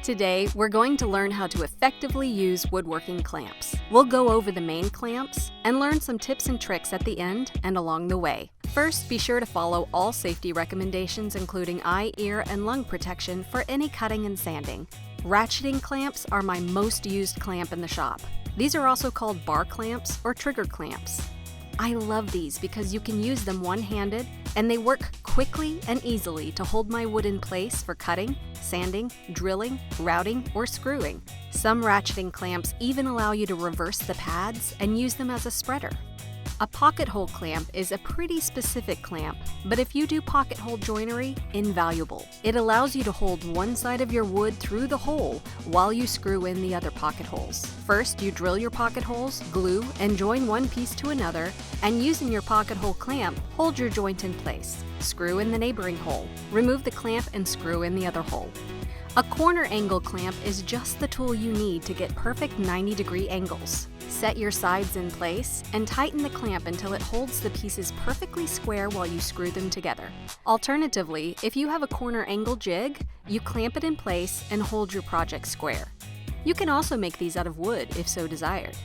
Today, we're going to learn how to effectively use woodworking clamps. We'll go over the main clamps and learn some tips and tricks at the end and along the way. First, be sure to follow all safety recommendations, including eye, ear, and lung protection for any cutting and sanding. Ratcheting clamps are my most used clamp in the shop. These are also called bar clamps or trigger clamps. I love these because you can use them one-handed and they work quickly and easily to hold my wood in place for cutting, sanding, drilling, routing, or screwing. Some ratcheting clamps even allow you to reverse the pads and use them as a spreader. A pocket hole clamp is a pretty specific clamp, but if you do pocket hole joinery, invaluable. It allows you to hold one side of your wood through the hole while you screw in the other pocket holes. First, you drill your pocket holes, glue, and join one piece to another, and using your pocket hole clamp, hold your joint in place. Screw in the neighboring hole. Remove the clamp and screw in the other hole. A corner angle clamp is just the tool you need to get perfect 90-degree angles. Set your sides in place and tighten the clamp until it holds the pieces perfectly square while you screw them together. Alternatively, if you have a corner angle jig, you clamp it in place and hold your project square. You can also make these out of wood if so desired.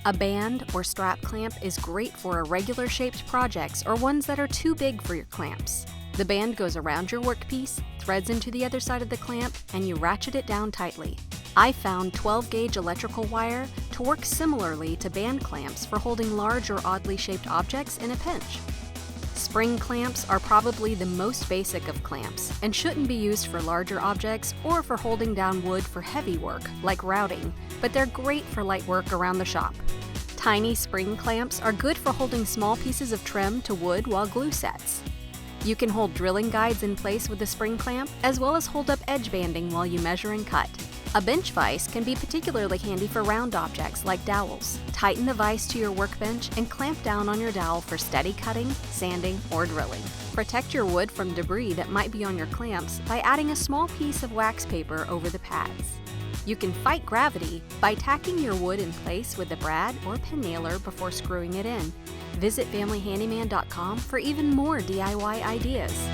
A band or strap clamp is great for irregular shaped projects or ones that are too big for your clamps. The band goes around your workpiece, threads into the other side of the clamp, and you ratchet it down tightly. I found 12-gauge electrical wire to work similarly to band clamps for holding large or oddly shaped objects in a pinch. Spring clamps are probably the most basic of clamps and shouldn't be used for larger objects or for holding down wood for heavy work like routing, but they're great for light work around the shop. Tiny spring clamps are good for holding small pieces of trim to wood while glue sets. You can hold drilling guides in place with a spring clamp, as well as hold up edge banding while you measure and cut. A bench vise can be particularly handy for round objects like dowels. Tighten the vise to your workbench and clamp down on your dowel for steady cutting, sanding, or drilling. Protect your wood from debris that might be on your clamps by adding a small piece of wax paper over the pads. You can fight gravity by tacking your wood in place with a brad or pin nailer before screwing it in. Visit FamilyHandyman.com for even more DIY ideas.